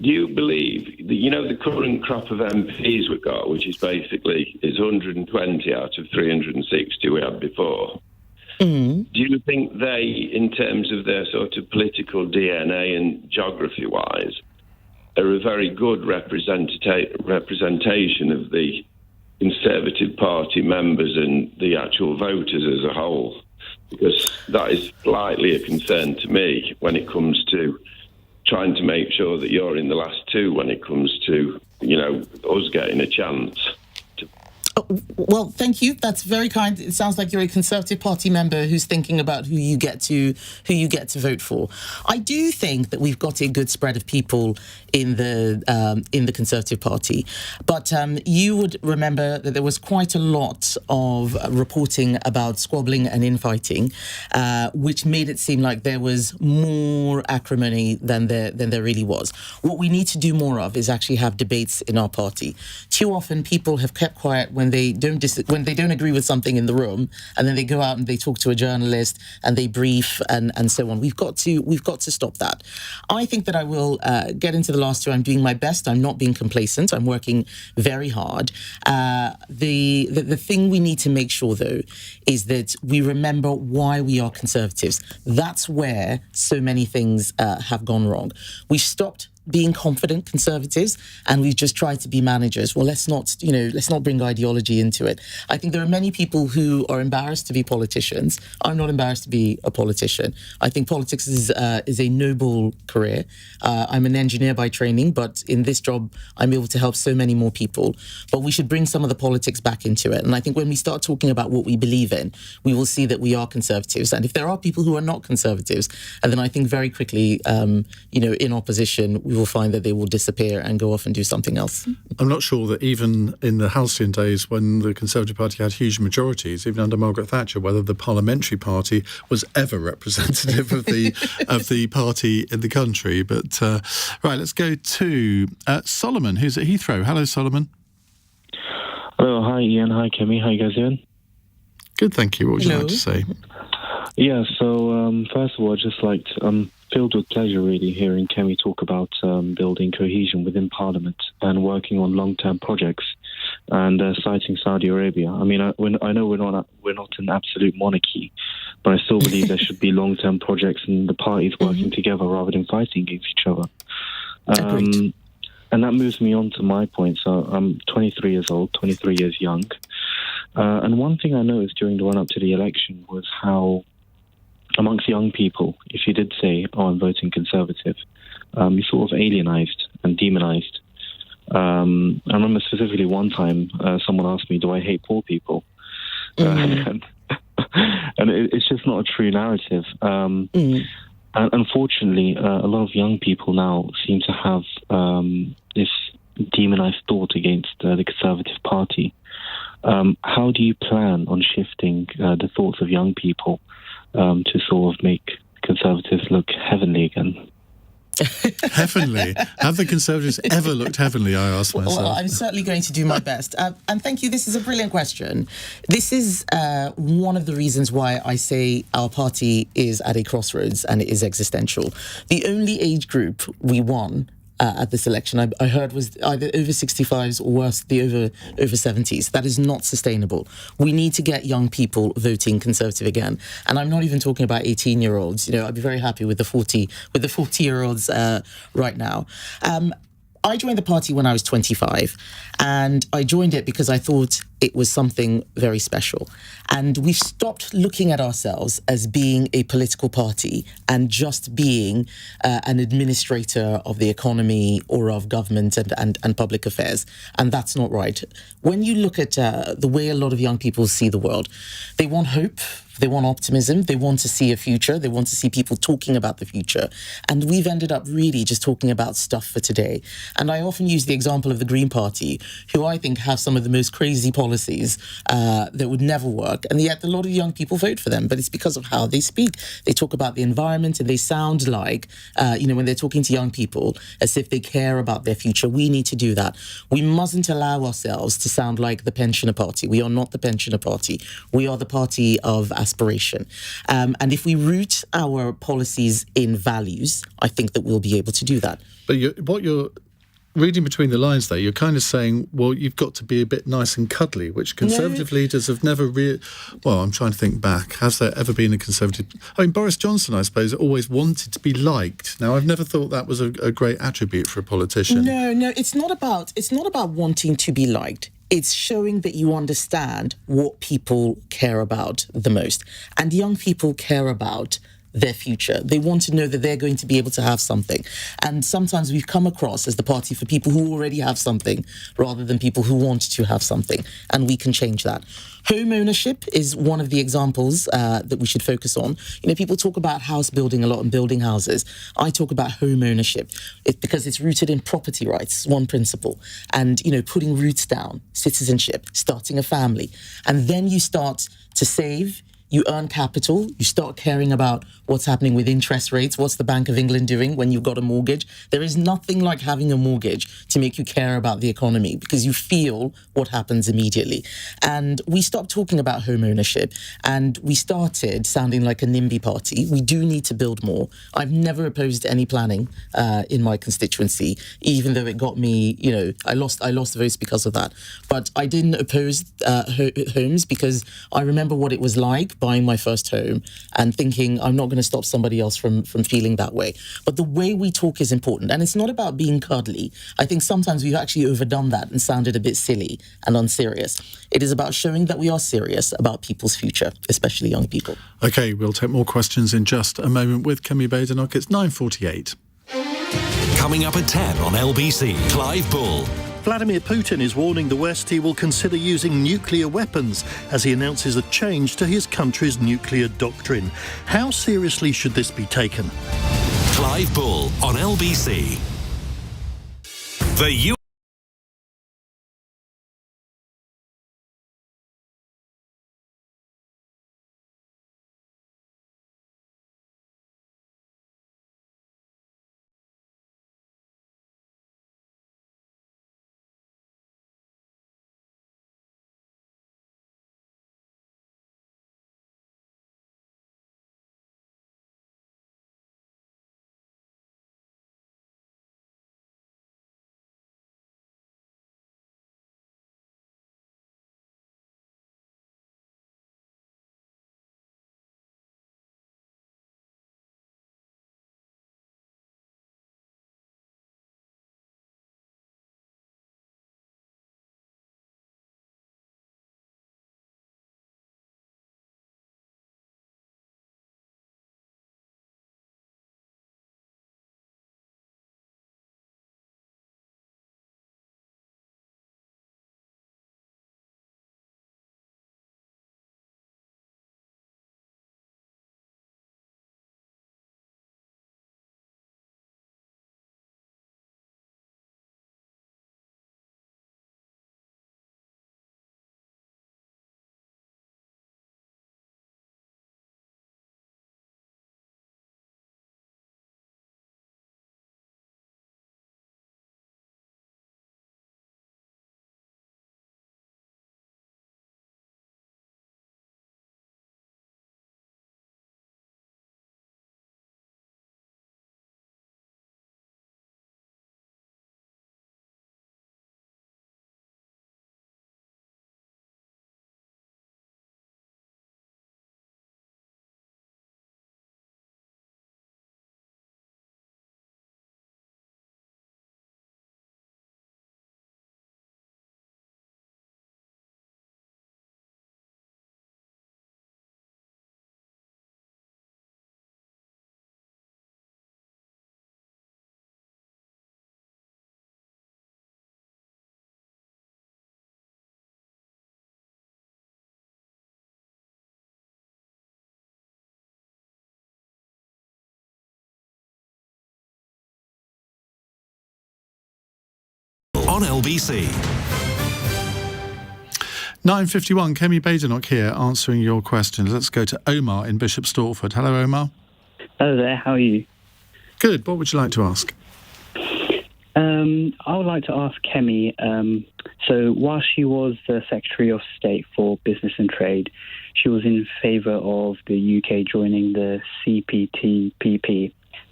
do you believe that, the current crop of MPs we've got, which is basically is 120 out of 360 we had before, do you think they, in terms of their sort of political DNA and geography-wise, are a very good representation of the Conservative Party members and the actual voters as a whole? Because that is slightly a concern to me when it comes to trying to make sure that you're in the last two when it comes to, us getting a chance.
Well, thank you. That's very kind. It sounds like you're a Conservative Party member who's thinking about who you get to vote for. I do think that we've got a good spread of people in the Conservative Party, but you would remember that there was quite a lot of reporting about squabbling and infighting, which made it seem like there was more acrimony than there really was. What we need to do more of is actually have debates in our party. Too often, people have kept quiet when they don't agree with something in the room, and then they go out and they talk to a journalist and they brief and so on. We've got to stop that. I think that I will get into the last two. I'm doing my best. I'm not being complacent. I'm working very hard. The thing we need to make sure, though, is that we remember why we are Conservatives. That's where so many things have gone wrong. We've stopped being confident conservatives, and we've just tried to be managers. Well, let's not bring ideology into it. I think there are many people who are embarrassed to be politicians. I'm not embarrassed to be a politician. I think politics is a noble career. I'm an engineer by training, but in this job, I'm able to help so many more people. But we should bring some of the politics back into it. And I think when we start talking about what we believe in, we will see that we are conservatives. And if there are people who are not conservatives, and then I think very quickly, in opposition, we will find that they will disappear and go off and do something else.
I'm not sure that even in the halcyon days when the Conservative Party had huge majorities, even under Margaret Thatcher, whether the parliamentary party was ever representative of the party in the country. But right, let's go to Solomon, who's at Heathrow. Hello, Solomon.
Hello, hi Ian, hi Kemi, how you guys doing?
Good, thank you. What would you like to say?
Yeah, so first of all, I'd just like to, I'm filled with pleasure really hearing Kemi talk about building cohesion within Parliament and working on long-term projects and citing Saudi Arabia. I mean, I know we're not an absolute monarchy, but I still believe there should be long-term projects and the parties working together rather than fighting against each other. And that moves me on to my point. So I'm 23 years old, 23 years young. And one thing I noticed during the run-up to the election was how amongst young people, if you did say, oh, I'm voting Conservative, you're sort of alienized and demonized. I remember specifically one time someone asked me, do I hate poor people? And it's just not a true narrative. And unfortunately, a lot of young people now seem to have this demonized thought against the Conservative Party. How do you plan on shifting the thoughts of young people to sort of make Conservatives look heavenly again?
Heavenly? Have the Conservatives ever looked heavenly, I ask myself?
Well, I'm certainly going to do my best. And thank you. This is a brilliant question. This is one of the reasons why I say our party is at a crossroads and it is existential. The only age group we won at this election, I heard, was either over 65s or worse, the over 70s. That is not sustainable. We need to get young people voting Conservative again. And I'm not even talking about 18-year-olds. I'd be very happy with the 40-year-olds right now. I joined the party when I was 25, and I joined it because I thought it was something very special. And we've stopped looking at ourselves as being a political party and just being an administrator of the economy or of government and public affairs. And that's not right. When you look at the way a lot of young people see the world, they want hope. They want optimism. They want to see a future. They want to see people talking about the future. And we've ended up really just talking about stuff for today. And I often use the example of the Green Party, who I think have some of the most crazy policies that would never work. And yet a lot of young people vote for them. But it's because of how they speak. They talk about the environment and they sound like, when they're talking to young people, as if they care about their future. We need to do that. We mustn't allow ourselves to sound like the pensioner party. We are not the pensioner party. We are the party of aspiration. And if we root our policies in values, I think that we'll be able to do that.
But what you're reading between the lines there, you're kind of saying, well, you've got to be a bit nice and cuddly, which Conservative leaders have never really... Well, I'm trying to think back. Has there ever been a Conservative... I mean, Boris Johnson, I suppose, always wanted to be liked. Now, I've never thought that was a great attribute for a politician.
No, it's not about wanting to be liked. It's showing that you understand what people care about the most. And young people care about their future. They want to know that they're going to be able to have something. And sometimes we've come across as the party for people who already have something rather than people who want to have something. And we can change that. Home ownership is one of the examples that we should focus on. People talk about house building a lot and building houses. I talk about home ownership because it's rooted in property rights, one principle. And, putting roots down, citizenship, starting a family. And then you start to save. You earn capital, you start caring about what's happening with interest rates, what's the Bank of England doing when you've got a mortgage. There is nothing like having a mortgage to make you care about the economy because you feel what happens immediately. And we stopped talking about home ownership and we started sounding like a NIMBY party. We do need to build more. I've never opposed any planning in my constituency, even though it got me, I lost votes because of that. But I didn't oppose homes because I remember what it was like like buying my first home and thinking I'm not going to stop somebody else from feeling that way. But the way we talk is important. And it's not about being cuddly. I think sometimes we've actually overdone that and sounded a bit silly and unserious. It is about showing that we are serious about people's future, especially young people.
OK, we'll take more questions in just a moment with Kemi Badenoch. It's 9:48.
Coming up at 10 on LBC, Clive Bull.
Vladimir Putin is warning the West he will consider using nuclear weapons as he announces a change to his country's nuclear doctrine. How seriously should this be taken?
Clive Bull on LBC. The on LBC.
9:51, Kemi Badenoch here answering your questions. Let's go to Omar in Bishop Stortford. Hello, Omar.
Hello there, how are you?
Good. What would you like to ask?
I would like to ask Kemi, so while she was the Secretary of State for Business and Trade, she was in favour of the UK joining the CPTPP,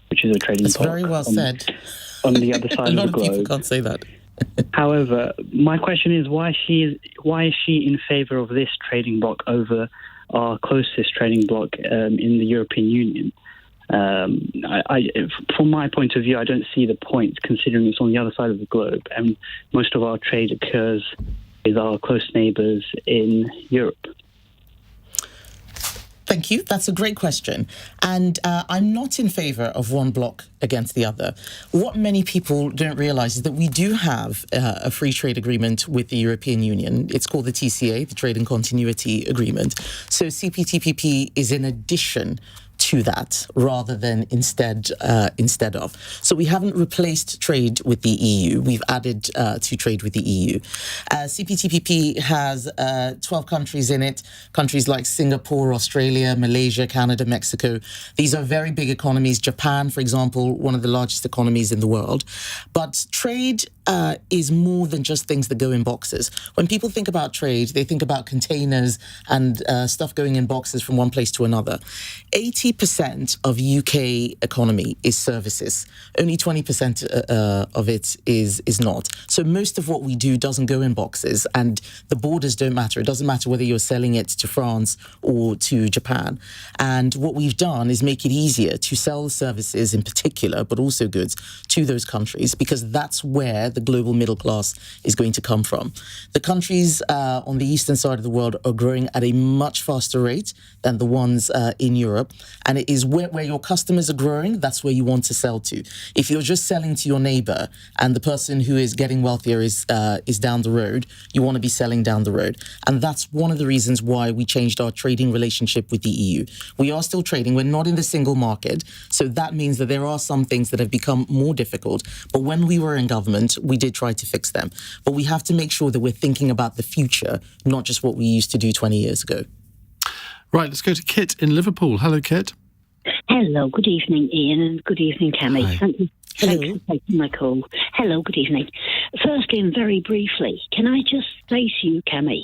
which is a trading bloc.
That's very well said.
On the other side of the globe.
A lot of people can't say that.
However, my question is why is she in favour of this trading bloc over our closest trading bloc in the European Union? From my point of view, I don't see the point, considering it's on the other side of the globe, and most of our trade occurs with our close neighbours in Europe.
Thank you. That's a great question. And I'm not in favour of one bloc against the other. What many people don't realise is that we do have a free trade agreement with the European Union. It's called the TCA, the Trade and Continuity Agreement. So CPTPP is in addition to that rather than instead of. So we haven't replaced trade with the EU. We've added to trade with the EU. CPTPP has 12 countries in it, countries like Singapore, Australia, Malaysia, Canada, Mexico. These are very big economies. Japan, for example, one of the largest economies in the world. But trade is more than just things that go in boxes. When people think about trade, they think about containers and stuff going in boxes from one place to another. 80% of UK economy is services. Only 20% of it is not. So most of what we do doesn't go in boxes, and the borders don't matter. It doesn't matter whether you're selling it to France or to Japan. And what we've done is make it easier to sell services in particular, but also goods, to those countries, because that's where the global middle class is going to come from. The countries on the eastern side of the world are growing at a much faster rate than the ones in Europe. And it is where your customers are growing, that's where you want to sell to. If you're just selling to your neighbor and the person who is getting wealthier is down the road, you want to be selling down the road. And that's one of the reasons why we changed our trading relationship with the EU. We are still trading. We're not in the single market. So that means that there are some things that have become more difficult. But when we were in government, we did try to fix them. But we have to make sure that we're thinking about the future, not just what we used to do 20 years ago.
Right, let's go to Kit in Liverpool. Hello, Kit.
Hello, good evening, Ian, and good evening, Kemi.
Hi.
Thank you. Thanks for taking my call. Hello, good evening. Firstly, and very briefly, can I just say to you, Kemi,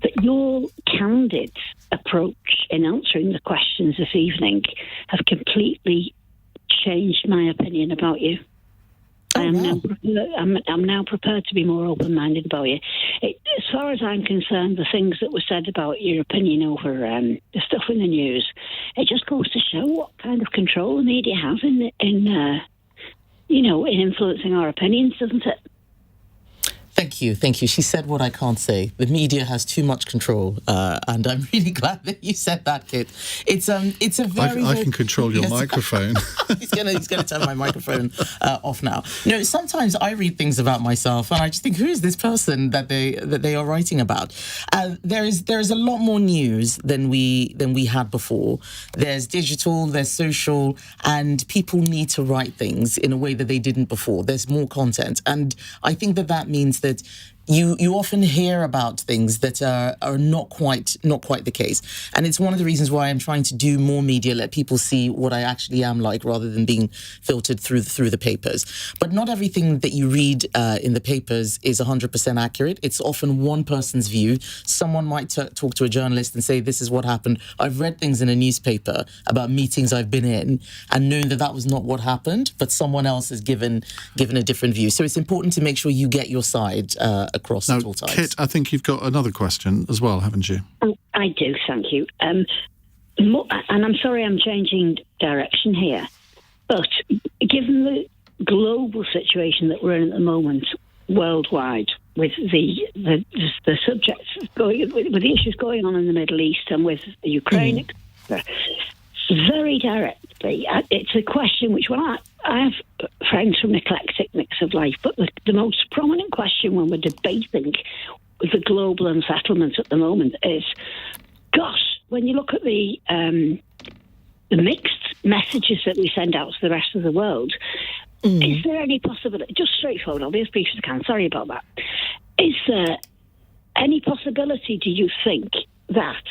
that your candid approach in answering the questions this evening have completely changed my opinion about you. I'm now prepared to be more open-minded about you. As far as I'm concerned, the things that were said about your opinion over the stuff in the news, it just goes to show what kind of control the media have in influencing our opinions, doesn't it?
Thank you. She said what I can't say. The media has too much control, and I'm really glad that you said that, Kit. It's a very.
I can control your microphone.
He's gonna turn my microphone off now. No, sometimes I read things about myself, and I just think, who is this person that they are writing about? There is a lot more news than we had before. There's digital, there's social, and people need to write things in a way that they didn't before. There's more content, and I think that means that you often hear about things that are not quite the case. And it's one of the reasons why I'm trying to do more media, let people see what I actually am like, rather than being filtered through the papers. But not everything that you read in the papers is 100% accurate. It's often one person's view. Someone might talk to a journalist and say, this is what happened. I've read things in a newspaper about meetings I've been in and known that was not what happened, but someone else has given a different view. So it's important to make sure you get your side across at all times.
Kit, I think you've got another question as well, haven't you?
I do, thank you. And I'm sorry I'm changing direction here, but given the global situation that we're in at the moment, worldwide, with the subjects going, with the issues going on in the Middle East and with Ukraine, etc., very directly, it's a question which, I have friends from an eclectic mix of life, but the most prominent question when we're debating the global unsettlement at the moment is, gosh, when you look at the mixed messages that we send out to the rest of the world, is there any possibility, just straightforward, I'll be as brief as I can, sorry about that, is there any possibility, do you think, that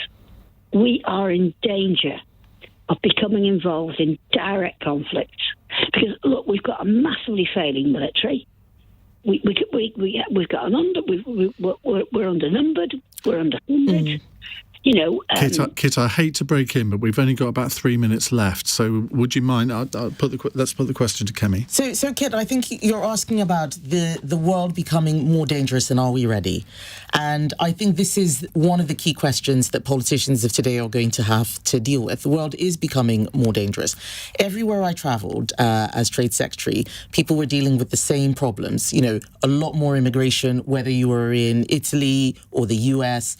we are in danger of becoming involved in direct conflict? Because look, we've got a massively failing military. We've got we're undernumbered. We're underfunded.
Kit, I hate to break in, but we've only got about 3 minutes left. So, would you mind? Let's put the question to Kemi.
So, Kit, I think you're asking about the world becoming more dangerous, and are we ready? And I think this is one of the key questions that politicians of today are going to have to deal with. The world is becoming more dangerous. Everywhere I travelled as Trade Secretary, people were dealing with the same problems. A lot more immigration, whether you were in Italy or the US.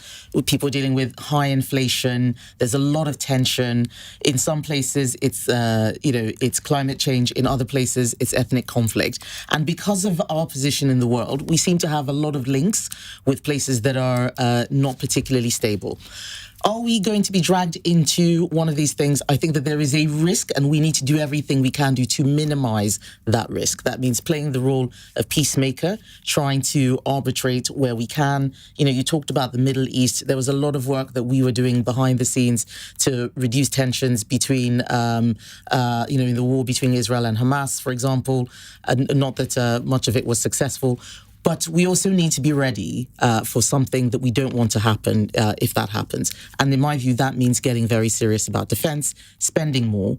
People dealing with high inflation. There's a lot of tension. In some places, it's climate change. In other places, it's ethnic conflict. And because of our position in the world, we seem to have a lot of links with places that are not particularly stable. Are we going to be dragged into one of these things? I think that there is a risk, and we need to do everything we can do to minimize that risk. That means playing the role of peacemaker, trying to arbitrate where we can. You talked about the Middle East. There was a lot of work that we were doing behind the scenes to reduce tensions between, in the war between Israel and Hamas, for example. Not that much of it was successful. But we also need to be ready for something that we don't want to happen if that happens. And in my view, that means getting very serious about defense, spending more.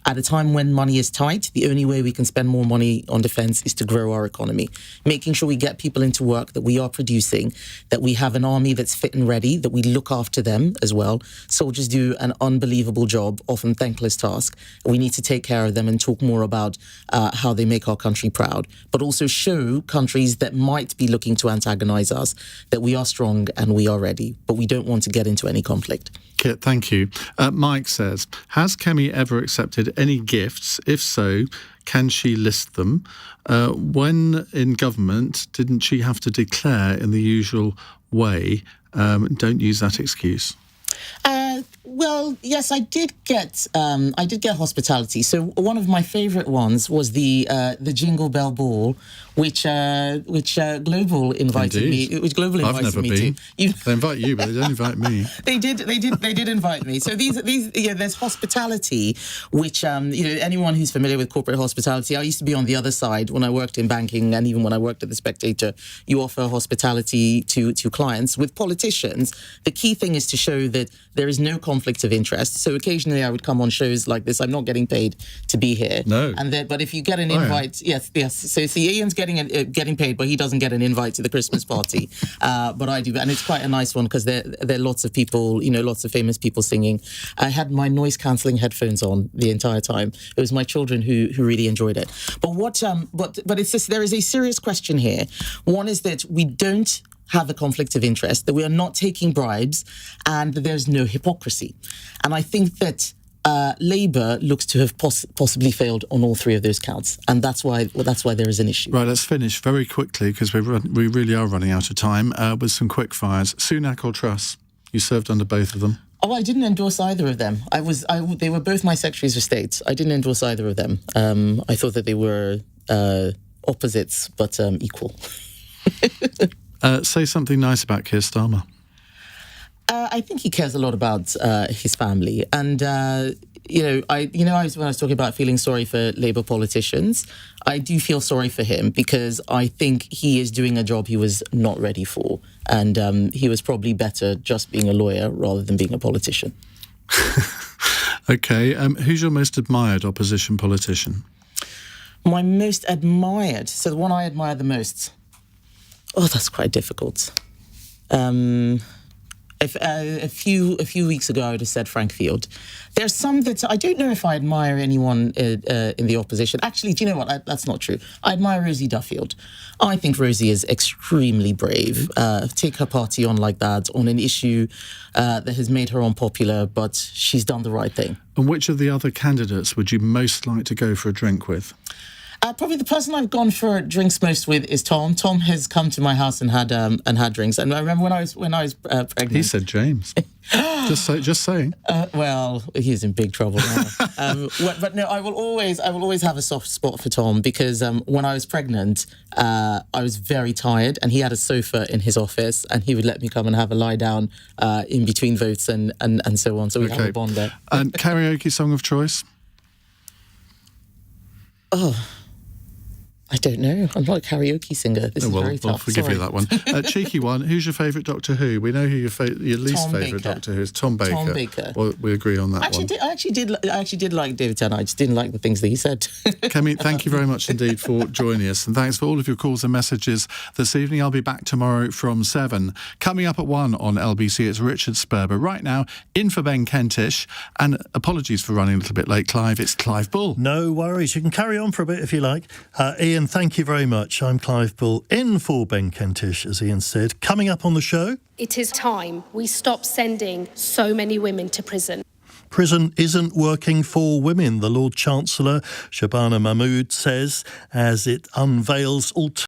At a time when money is tight, the only way we can spend more money on defense is to grow our economy, making sure we get people into work, that we are producing, that we have an army that's fit and ready, that we look after them as well. Soldiers do an unbelievable job, often thankless task. We need to take care of them and talk more about how they make our country proud, but also show countries that might be looking to antagonize us that we are strong and we are ready, but we don't want to get into any conflict.
Kit, thank you. Mike says, has Kemi ever accepted any gifts? If so, can she list them? When in government, didn't she have to declare in the usual way? Don't use that excuse.
Well, yes, I did get hospitality. So one of my favourite ones was the Jingle Bell Ball, which Global invited
Indeed.
me. Which Global invited
I've never
me
been.
to.
They invite you, but they don't invite me.
They did invite me. So there's hospitality, which anyone who's familiar with corporate hospitality. I used to be on the other side when I worked in banking, and even when I worked at the Spectator. You offer hospitality to clients. With politicians, the key thing is to show that there is no conflict of interest. So occasionally I would come on shows like this. I'm not getting paid to be here.
No.
But if you get an invite, yes. So see, Ian's getting paid, but he doesn't get an invite to the Christmas party. But I do, and it's quite a nice one because there are lots of people, lots of famous people singing. I had my noise cancelling headphones on the entire time. It was my children who really enjoyed it. But it's just, there is a serious question here. One is that we don't have a conflict of interest, that we are not taking bribes, and that there's no hypocrisy. And I think that Labour looks to have possibly failed on all three of those counts, and that's why there is an issue.
Right, let's finish very quickly because we really are running out of time with some quick fires. Sunak or Truss? You served under both of them.
Oh, I didn't endorse either of them. They were both my secretaries of state. I didn't endorse either of them. I thought that they were opposites but equal.
Say something nice about Keir Starmer.
I think he cares a lot about his family, and when I was talking about feeling sorry for Labour politicians, I do feel sorry for him because I think he is doing a job he was not ready for, and he was probably better just being a lawyer rather than being a politician.
Okay, who's your most admired opposition politician?
My most admired, so the one I admire the most. Oh, that's quite difficult. A few weeks ago, I would have said Frank Field. There's some that I don't know if I admire anyone in the opposition. Actually, do you know what? That's not true. I admire Rosie Duffield. I think Rosie is extremely brave. Take her party on like that on an issue that has made her unpopular, but she's done the right thing. And which of the other candidates would you most like to go for a drink with? Probably the person I've gone for drinks most with is Tom. Tom has come to my house and had drinks. And I remember when I was pregnant. He said James. just saying. Well, he's in big trouble now. But no, I will always have a soft spot for Tom because when I was pregnant, I was very tired, and he had a sofa in his office, and he would let me come and have a lie down in between votes and so on. So we have a bond there. And karaoke song of choice? Oh. I don't know. I'm not a karaoke singer. This is very tough. I'll forgive you that one. Cheeky one. Who's your favourite Doctor Who? We know who your least favourite Doctor Who is. Tom Baker. Tom Baker. Well, we agree on that one. I actually did like David Tennant. I just didn't like the things that he said. Kemi, thank you very much indeed for joining us, and thanks for all of your calls and messages this evening. I'll be back tomorrow from 7. Coming up at 1 on LBC, it's Richard Sperber. Right now, in for Ben Kentish, and apologies for running a little bit late, Clive. It's Clive Bull.
No worries. You can carry on for a bit if you like. Ian, thank you very much. I'm Clive Bull, in for Ben Kentish, as Ian said. Coming up on the show...
It is time we stop sending so many women to prison.
Prison isn't working for women, the Lord Chancellor, Shabana Mahmood, says, as it unveils